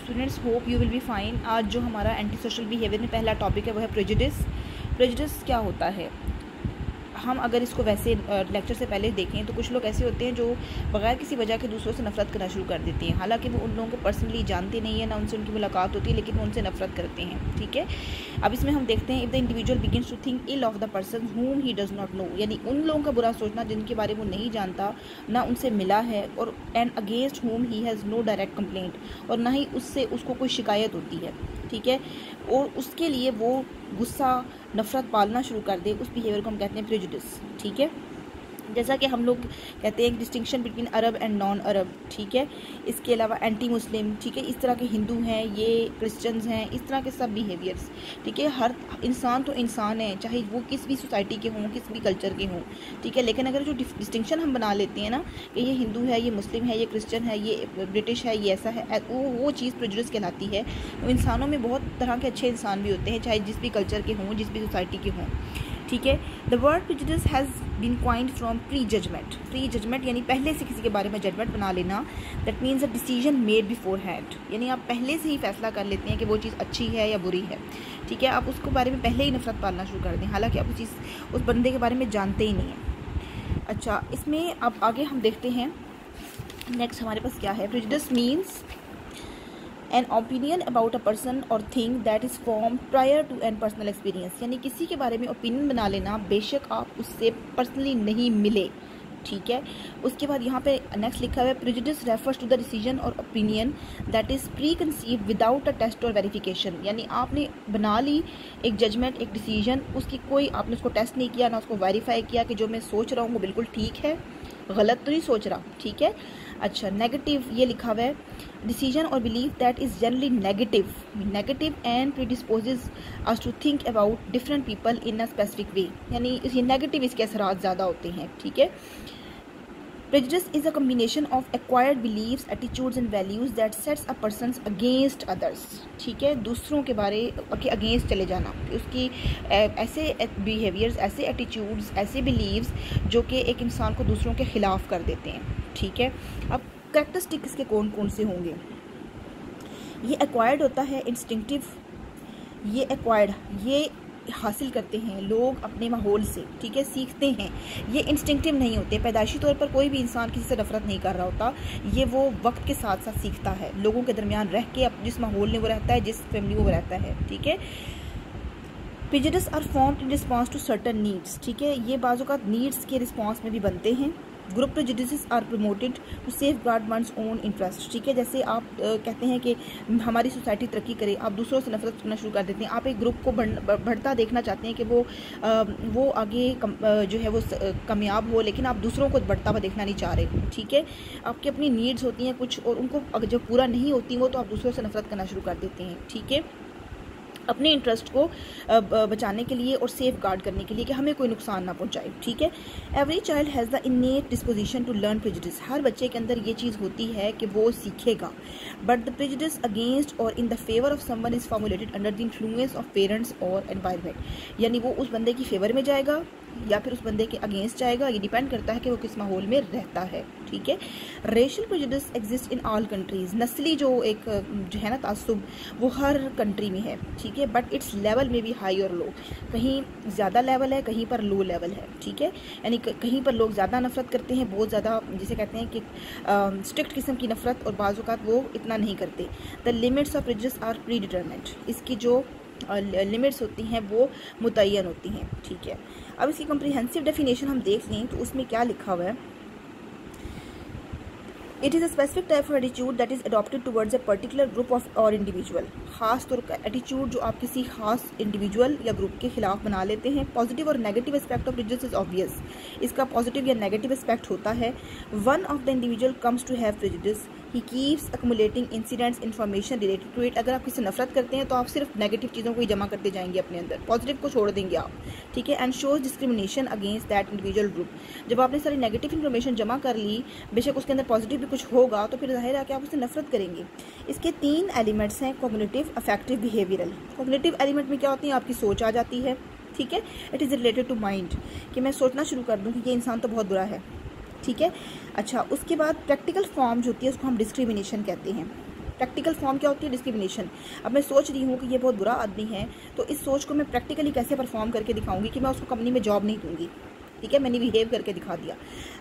Students hope you will be fine. आज जो हमारा एंटी सोशल बिहेवियर में पहला टॉपिक है वो है प्रेजुडिस। प्रेजुडिस क्या होता है? हम अगर इसको वैसे लेक्चर से पहले देखें तो कुछ लोग ऐसे होते हैं जो बगैर किसी वजह के दूसरों से नफरत करना शुरू कर देते हैं। हालांकि वो उन लोगों को पर्सनली जानते नहीं है, ना उनसे उनकी मुलाकात होती है, लेकिन वो उनसे नफरत करते हैं। ठीक है, अब इसमें हम देखते हैं, if the individual begins to think ill of the person whom he does not know, यानी उन लोगों का बुरा सोचना जिनके बारे में वो नहीं जानता, ना उनसे मिला है, और and against whom he has no direct complaint, और ना ही उससे उसको कोई शिकायत होती है। ठीक है, और उसके लिए वो गुस्सा नफरत पालना शुरू कर दे, उस बिहेवियर को हम कहते हैं प्रेजुडिस। ठीक है, जैसा कि हम लोग कहते हैं distinction between Arab and non Arab. ठीक है, इसके अलावा एंटी मुस्लिम, ठीक है, इस तरह के हिंदू हैं, ये क्रिश्चियंस हैं, इस तरह के सब बिहेवियर्स। ठीक है, हर इंसान तो इंसान है, चाहे वो किस भी सोसाइटी के हों, किस भी कल्चर के हों। ठीक है, लेकिन अगर जो डिस्टिंक्शन हम बना लेते हैं ना कि ये हिंदू है, ये मुस्लिम है, ये क्रिश्चियन है, ये ब्रिटिश है, ये ऐसा है, वो चीज़ प्रेजुडिस कहलाती है। इंसानों में बहुत तरह के अच्छे इंसान भी होते हैं, चाहे जिस भी कल्चर के हों, जिस भी सोसाइटी के हों। ठीक है, the word prejudice has been coined from prejudgement. Prejudgement यानी पहले से किसी के बारे में जजमेंट बना लेना। That means a decision made before hand, यानी आप पहले से ही फैसला कर लेते हैं कि वो चीज़ अच्छी है या बुरी है। ठीक है, आप उसको बारे में पहले ही नफरत पालना शुरू कर दें, हालांकि आप उस बंदे के बारे में जानते ही नहीं हैं। अच्छा, इसमें अब आगे हम देखते हैं नेक्स्ट हमारे पास क्या है। Prejudice means an opinion about a person और thing that is form prior to an personal experience, यानी किसी के बारे में ओपिनियन बना लेना बेशक आप उससे पर्सनली नहीं मिले। ठीक है, उसके बाद यहाँ पे नेक्स्ट लिखा हुआ है, prejudice refers to the decision और opinion that is preconceive without a test और वेरिफिकेशन, यानी आपने बना ली एक जजमेंट, एक डिसीजन, उसकी कोई आपने उसको टेस्ट नहीं किया, ना उसको वेरीफाई किया कि जो मैं सोच रहा हूँ वो बिल्कुल ठीक है, गलत तो नहीं सोच रहा। ठीक है, अच्छा, नेगेटिव ये लिखा हुआ है, डिसीजन और belief that is generally negative and predisposes us to think about different people in a specific way, यानी ये नेगेटिव इसके असरात ज़्यादा होते हैं। ठीक है, prejudice is a combination of acquired beliefs, attitudes and values that sets a person against others. ठीक है, दूसरों के बारे के अगेंस्ट चले जाना, उसकी ऐसे बिहेवियर्स, ऐसे एटीट्यूड्स, ऐसे बिलीव्स जो कि एक इंसान को दूसरों के खिलाफ कर देते हैं। ठीक है, अब कैरेक्टरिस्टिक्स के कौन कौन से होंगे? ये एक्वायर्ड होता है, इंस्टिंक्टिव, ये एक्वायर्ड ये हासिल करते हैं लोग अपने माहौल से। ठीक है, सीखते हैं, ये इंस्टिंक्टिव नहीं होते। पैदाइशी तौर पर कोई भी इंसान किसी से नफरत नहीं कर रहा होता, ये वो वक्त के साथ साथ सीखता है, लोगों के दरमियान रह के, जिस माहौल में वो रहता है, जिस फैमिली में वो रहता है। ठीक है, prejudice are formed in response to certain needs. ठीक है, ये बाज़ औक़ात नीड्स के रिस्पॉन्स में भी बनते हैं। Group prejudices are promoted to safeguard one's own interest. ठीक है, जैसे आप कहते हैं कि हमारी सोसाइटी तरक्की करे, आप दूसरों से नफरत करना शुरू कर देते हैं। आप एक ग्रुप को बढ़ता देखना चाहते हैं कि वो आगे जो है वो कामयाब हो, लेकिन आप दूसरों को बढ़ता हुआ देखना नहीं चाह रहे। ठीक है, आपकी अपनी नीड्स होती हैं कुछ, और उनको जब पूरा नहीं होती वो, तो आप दूसरों से नफरत करना शुरू कर देते हैं। ठीक है, अपने इंटरेस्ट को बचाने के लिए और सेफ गार्ड करने के लिए कि हमें कोई नुकसान ना पहुंचाए। ठीक है, every child has the innate disposition to learn prejudice, हर बच्चे के अंदर ये चीज़ होती है कि वो सीखेगा। बट द प्रेजुडिस अगेंस्ट और in the favour of someone is formulated under the influence of parents और एनवायरनमेंट, यानी वो उस बंदे की फेवर में जाएगा या फिर उस बंदे के अगेंस्ट जाएगा, ये डिपेंड करता है कि वो किस माहौल में रहता है। ठीक है, racial prejudice exist in all countries, नस्ली जो एक जो है ना तासुब, वो हर कंट्री में है। ठीक है, बट इट्स लेवल में भी हाई और लो, कहीं ज़्यादा लेवल है, कहीं पर लो लेवल है। ठीक है, यानी कहीं पर लोग ज़्यादा नफरत करते हैं, बहुत ज़्यादा, जिसे कहते हैं कि स्ट्रिक्ट किस्म की नफरत, और बाज़ औक़ात वो इतना नहीं करते। The limits of prejudice are predetermined, इसकी जो लिमिट्स होती हैं वो मुतय्यन होती हैं। ठीक है, अब इसकी कम्प्रिहेंसिव डेफिनेशन हम देख लें तो उसमें क्या लिखा हुआ है। It is a specific type of attitude that is adopted towards a particular group of और इंडिविजुअल, खास तौर का एटीट्यूड जो आप किसी खास इंडिविजुअल या ग्रुप के खिलाफ बना लेते हैं। पॉजिटिव और negative aspect of prejudice is obvious, इसका पॉजिटिव या नेगेटिव एस्पेक्ट होता है। One of the individual comes to have prejudice, he keeps accumulating incidents information related to it. अगर आप किसी नफरत करते हैं तो आप सिर्फ नेगेटिव चीज़ों को ही जमा करते जाएंगे अपने अंदर, पॉजिटिव को छोड़ देंगे आप। ठीक है, and shows discrimination against that individual group, जब आपने सारी नेगेटिव इन्फॉर्मेशन जमा कर ली, बेशक उसके अंदर पॉजिटिव भी कुछ होगा, तो फिर जाहिर है कि आप उससे नफरत करेंगे। इसके 3 एलिमेंट्स हैं, cognitive, affective, behavioural. Cognitive element में क्या होती है? आपकी सोच आ जाती है। ठीक है, it is related to mind, कि मैं सोचना शुरू कर दूँ कि ये इंसान तो बहुत बुरा है। ठीक है, अच्छा, उसके बाद प्रैक्टिकल फॉर्म जो होती है उसको हम डिस्क्रिमिनेशन कहते हैं। प्रैक्टिकल फॉर्म क्या होती है? डिस्क्रिमिनेशन। अब मैं सोच रही हूँ कि ये बहुत बुरा आदमी है, तो इस सोच को मैं प्रैक्टिकली कैसे परफॉर्म करके दिखाऊंगी कि मैं उसको कंपनी में जॉब नहीं दूंगी। ठीक है, मैंने बिहेव करके दिखा दिया।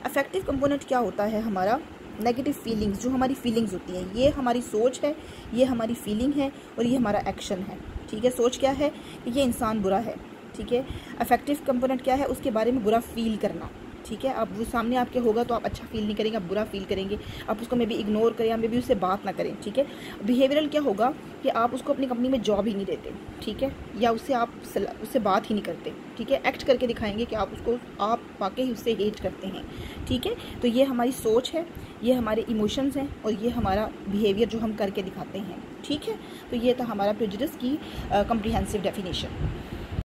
अफेक्टिव कंपोनेंट क्या होता है? हमारा नेगेटिव फीलिंग्स, जो हमारी फीलिंग्स होती हैं, ये हमारी सोच है, ये हमारी फीलिंग है और ये हमारा एक्शन है। ठीक है, सोच क्या है कि ये इंसान बुरा है। ठीक है, अफेक्टिव कंपोनेंट क्या है? उसके बारे में बुरा फील करना। ठीक है, अब वो सामने आपके होगा तो आप अच्छा फील नहीं करेंगे, आप बुरा फील करेंगे, आप उसको मे बी इग्नोर करें या मे बी उससे बात ना करें। ठीक है, बिहेवियरल क्या होगा कि आप उसको अपनी कंपनी में जॉब ही नहीं देते। ठीक है, या उससे बात ही नहीं करते। ठीक है, एक्ट करके दिखाएंगे कि आप वाकई उससे हेट करते हैं। ठीक है, तो ये हमारी सोच है, ये हमारे इमोशंस हैं और ये हमारा बिहेवियर जो हम करके दिखाते हैं। ठीक है, तो ये था हमारा प्रेजुडिस की कम्प्रिहेंसिव डेफिनेशन।